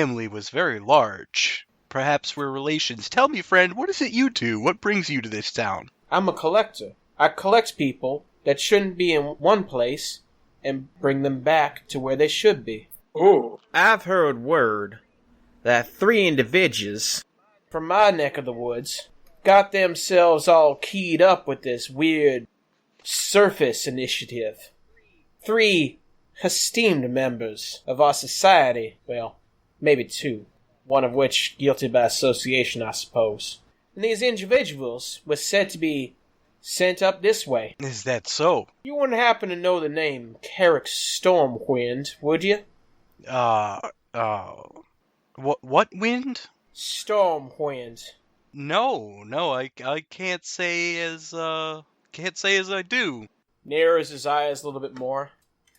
family was very large. Perhaps we're relations. Tell me, friend, what is it you do? What brings you to this town? I'm a collector. I collect people that shouldn't be in one place and bring them back to where they should be. Ooh. I've heard word that 3 individuals From my neck of the woods got themselves all keyed up with this weird surface initiative. 3 esteemed members of our society. Well, maybe 2. One of which guilty by association, I suppose. And these individuals were said to be sent up this way. Is that so? You wouldn't happen to know the name Carrick Stormwind, would you? What wind? Stormwind. No, I can't say as I do. Narrows his eyes a little bit more.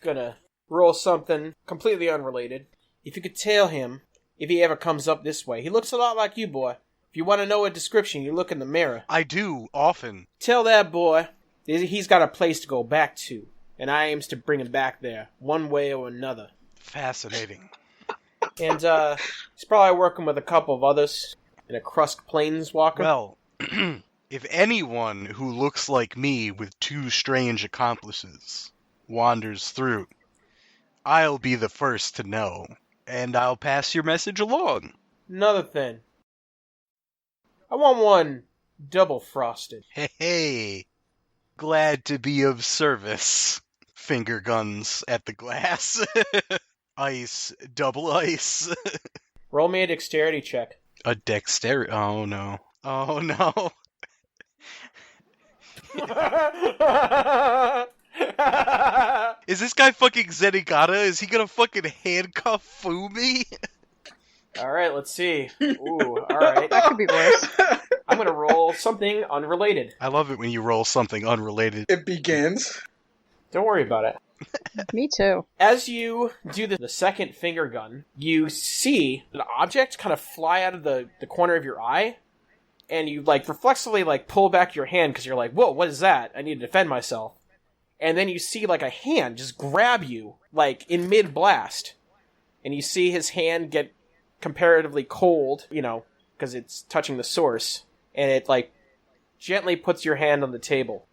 Gonna roll something completely unrelated. If you could tell him, if he ever comes up this way, he looks a lot like you, boy. If you want to know a description, you look in the mirror. I do, often. Tell that boy he's got a place to go back to, and I aims to bring him back there, one way or another. Fascinating. And, he's probably working with a couple of others in a Krusk Planeswalker. Well, if anyone who looks like me with 2 strange accomplices wanders through, I'll be the first to know, and I'll pass your message along. Another thing. I want one double frosted. Hey, glad to be of service. Finger guns at the glass. Ice, double ice. Roll me a dexterity check. A dexterity. Oh no. Oh no. Is this guy fucking Zenigata? Is he gonna fucking handcuff Fumi? Alright, let's see. Ooh, alright. That could be worse. I'm gonna roll something unrelated. I love it when you roll something unrelated. It begins. Don't worry about it. Me too. As you do the second finger gun, you see an object kind of fly out of the corner of your eye, and you, reflexively, pull back your hand because you're like, whoa, what is that? I need to defend myself. And then you see, a hand just grab you, in mid-blast. And you see his hand get comparatively cold, because it's touching the source. And it, gently puts your hand on the table.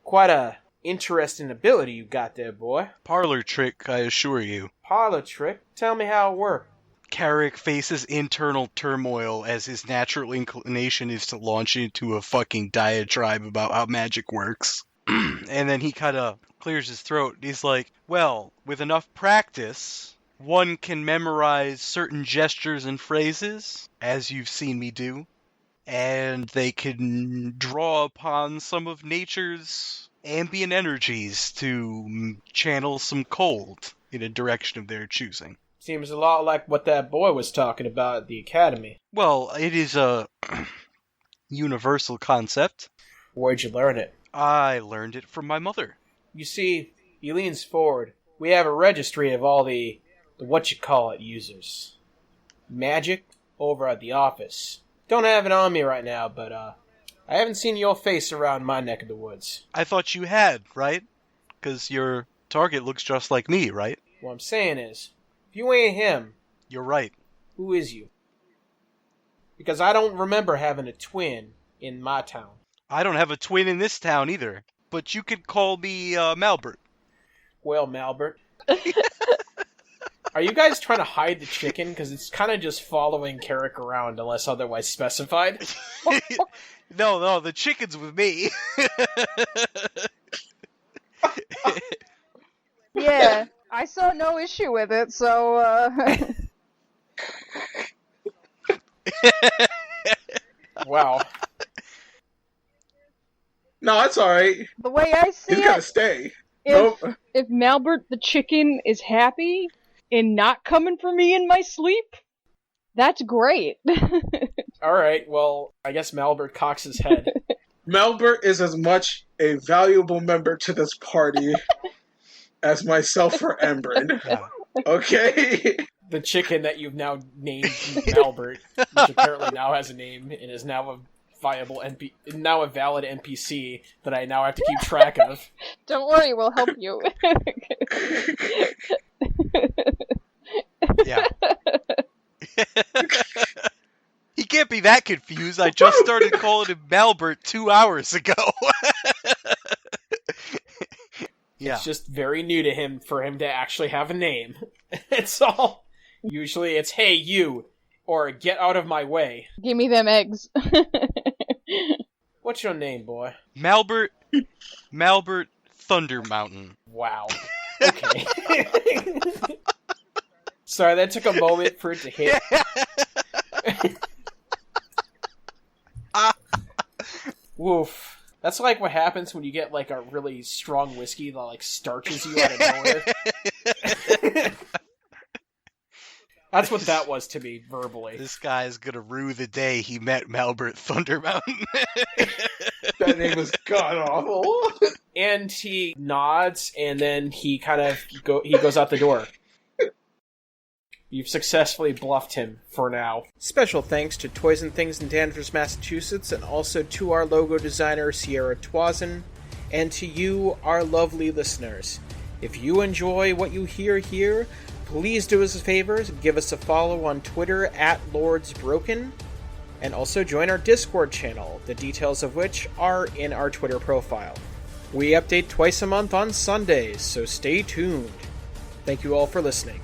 Quite a interesting ability you got there, boy. Parlor trick, I assure you. Parlor trick? Tell me how it worked. Carrick faces internal turmoil as his natural inclination is to launch into a fucking diatribe about how magic works. And then he kind of clears his throat. He's like, well, with enough practice, one can memorize certain gestures and phrases, as you've seen me do, and they can draw upon some of nature's ambient energies to channel some cold in a direction of their choosing. Seems a lot like what that boy was talking about at the academy. Well, it is a universal concept. Where'd you learn it? I learned it from my mother. You see, he leans forward. We have a registry of all the what-you-call-it users. Magic over at the office. Don't have it on me right now, but, I haven't seen your face around my neck of the woods. I thought you had, right? Because your target looks just like me, right? What I'm saying is, if you ain't him, You're right. who is you? Because I don't remember having a twin in my town. I don't have a twin in this town either, but you could call me Malbert. Well, Malbert. Are you guys trying to hide the chicken? Because it's kind of just following Carrick around unless otherwise specified. No, the chicken's with me. Yeah, I saw no issue with it, so, Wow. No, it's alright. the way I see He's gotta it, stay. if, Nope. if Malbert the chicken is happy and not coming for me in my sleep, that's great. Alright, well, I guess Malbert cocks his head. Melbert is as much a valuable member to this party as myself or Embrin. Yeah. Okay? The chicken that you've now named Malbert, which apparently now has a name and is now a valid NPC that I now have to keep track of. Don't worry, we'll help you. Yeah. He can't be that confused. I just started calling him Malbert 2 hours ago. Yeah. It's just very new to him for him to actually have a name. It's all. Usually it's, hey, you, or get out of my way. Give me them eggs. What's your name, boy? Malbert Thunder Mountain. Wow. Okay. Sorry, that took a moment for it to hit. Woof. That's like what happens when you get like a really strong whiskey that like starches you out of nowhere. That's what that was to me, verbally. This guy's gonna rue the day he met Malbert Thunder Mountain. That name is god-awful. And he nods, and then he kind of goes out the door. You've successfully bluffed him for now. Special thanks to Toys and Things in Danvers, Massachusetts, and also to our logo designer, Sierra Twazin, and to you, our lovely listeners. If you enjoy what you hear here, please do us a favor, give us a follow on Twitter @LordsBroken, and also join our Discord channel, the details of which are in our Twitter profile. We update twice a month on Sundays, so stay tuned. Thank you all for listening.